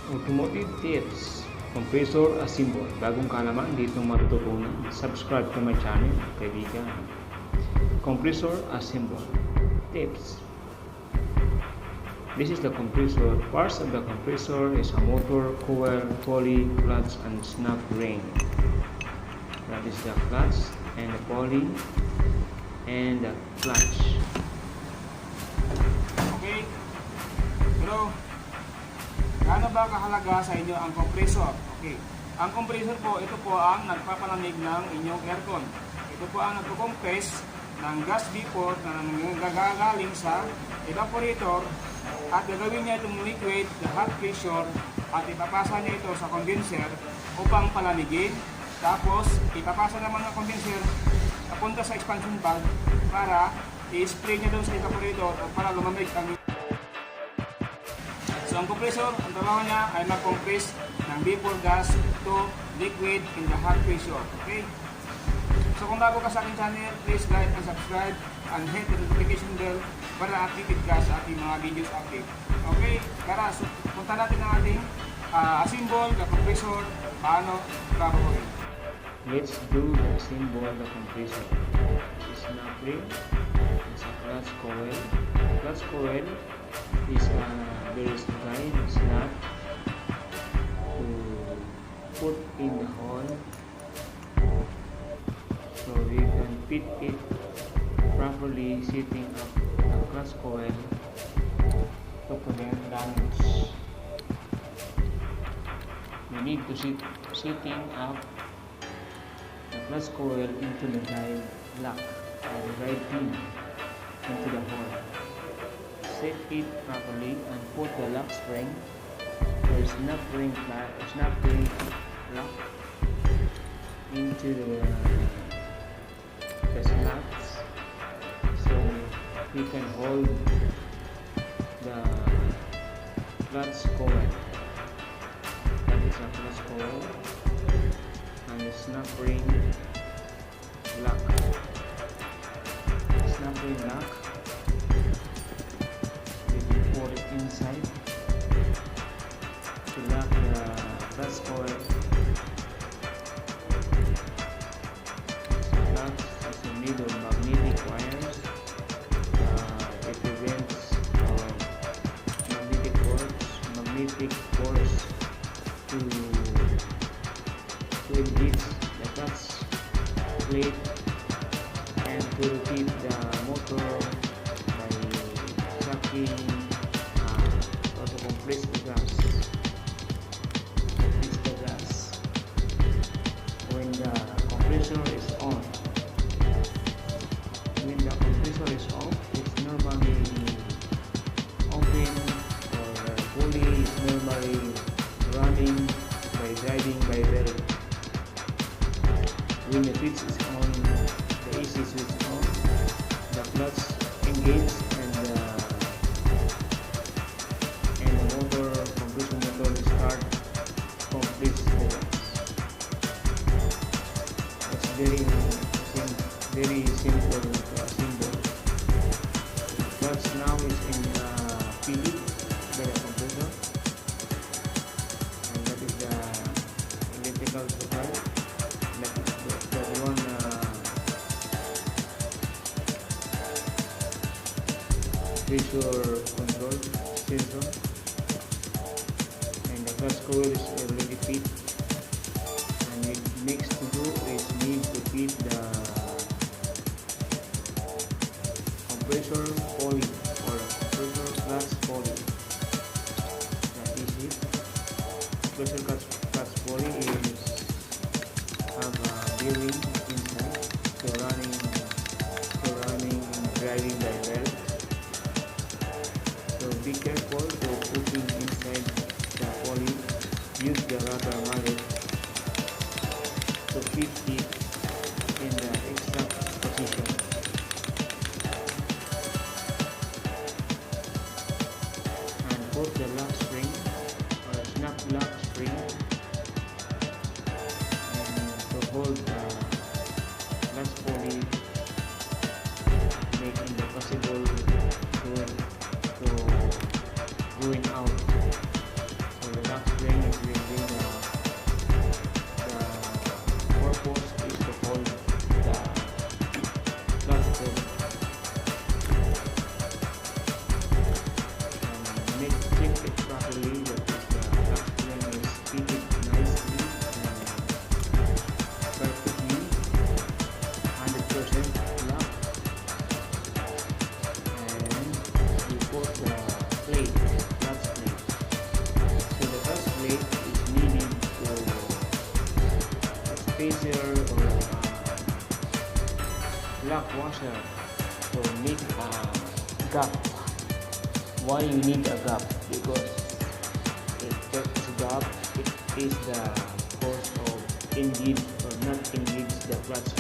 Automotive tips, compressor assemble. Bagong kalaman dito matututunan. Subscribe to my channel, kaibigan. Compressor assemble tips. This is the compressor. Parts of the compressor is a motor, coil, pulley, clutch, and snap ring. That is the clutch and the pulley and the clutch. Okay. Pero gaano ba kahalaga sa inyo ang compressor? Okay. Ang compressor po, ito po ang nagpapalamig ng inyong aircon. Ito po ang nagko-compress ng gas vapor na nanggagaling sa evaporator at gagawin niya itong liquid, the hot pressure, at ipapasa niya ito sa condenser upang palamigin. Tapos ipapasa naman ng condenser papunta sa expansion valve para i-spray niya doon sa evaporator at para lumamig ang. So ang compressor, ang trabaho niya ay mag-compress ng vapor gas to liquid in the hot pressure. Okay? So kung bago ka sa aking channel, please like and subscribe and hit the notification bell para updated ka sa ating mga videos update. Okay? Tara, so punta natin ang ating assemble, the compressor, paano trabahoin. Let's do the assemble the compressor. This is snap ring. It's a clutch coil. Clutch coil is a very kind snap to put in the hole so we can fit it properly, setting up the clutch coil to prevent damage. We need to setting up the clutch coil into the guide lock or the guide pin into the hole. Set it properly and put the lock spring or snap ring lock into the slots so we can hold the clutch coil. That is a clutch coil and the snap ring lock. Snap ring lock. Put it inside to lock the clutch coil. Clutch is made of magnetic wires. It prevents magnetic force to engage the clutch plate and to rotate the motor by sucking or to compress the gas. Compress the gas when the compressor is on. When the compressor is off, it's normally open or pulley is normally running by driving by belt. When the switch is on, the AC switch is on, the clutch engages and the motor, compression motor will start compress the gas. It's very simple to assemble. Clutch now is in PD by the compressor, and that is the electrical supply. That is the one pressure control sensor, and the clutch coil is already fit. And it next to do is need to fit the compressor pulley or compressor clutch pulley. That is it. Compressor clutch pulley is have a bearing inside to running driving by belt. So be careful to putting inside the pulley. Use the rubber mallet to fit it in the exact position. And put the lock spring or snap lock spring spacer or lock washer to make a gap. Why you need a gap? Because if there's a gap, it is the cause of engage or not engage the clutch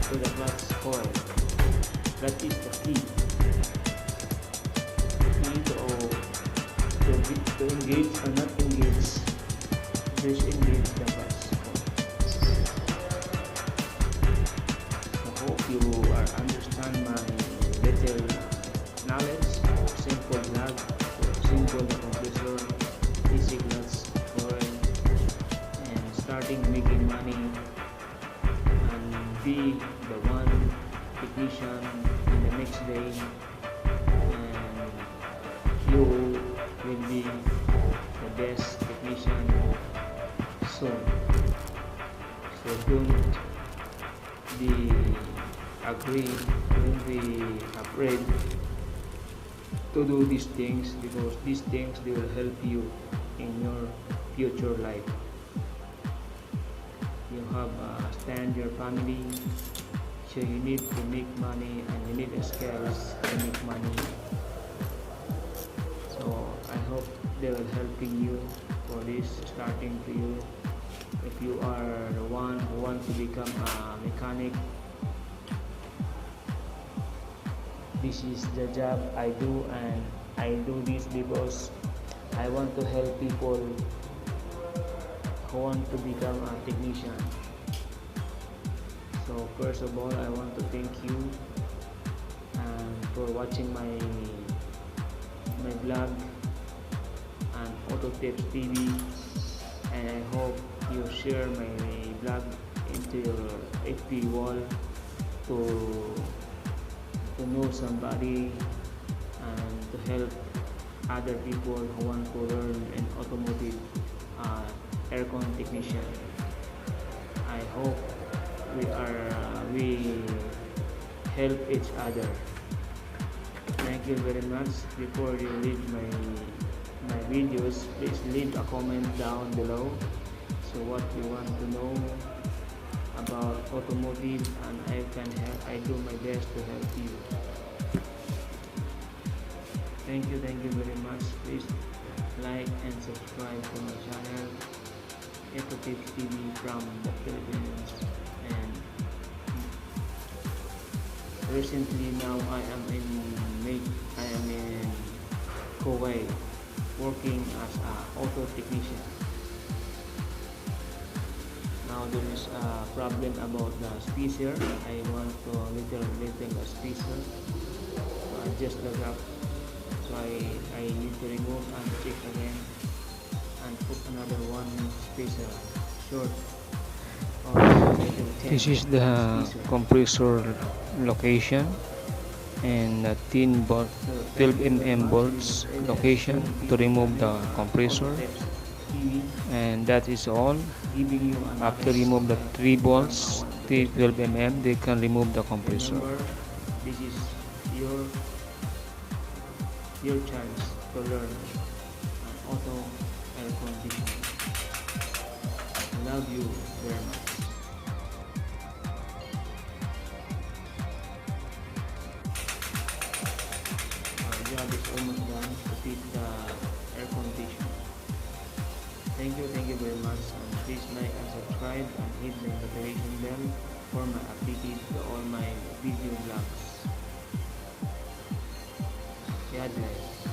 to the clutch coil. That is the key. To engage or not engage, disengage the clutch coil. So hope you understand my little knowledge. Simple plug, simple compressor, easy clutch coil, and starting making money and be the one technician in the next day, and you will be the best technician soon. So don't be afraid to do these things, because these things they will help you in your future life. You have stand your family, so you need to make money and you need skills to make money. So I hope they will helping you for this starting to you. If you are the one who want to become a mechanic, this is the job I do, and I do this because I want to help people who want to become a technician. So first of all, I want to thank you for watching my blog and Auto Tips TV, and I hope you share my blog into your FB wall to know somebody and to help other people who want to learn an automotive aircon technician. I hope we help each other. Thank you very much. Before you leave my videos, please leave a comment down below. So what you want to know about automotive, and I do my best to help you. Thank you very much. Please like and subscribe to my channel, Auto Tips TV from the Philippines. And recently now I am in Kuwait working as an auto technician. Now there is a problem about the spacer. I want to little spacer to adjust the gap. So I need to remove and check again and put another one spacer short. This is the compressor location, and 12 mm bolts location to remove the compressor, and that is all. After remove the 3 bolts, 12 mm, they can remove the compressor. This is your chance to learn an auto air conditioning. I love you very much. Our job is almost done to fit the air conditioner. Thank you very much, and please like and subscribe and hit the notification bell for my updated to all my video vlogs. Yeah, guys.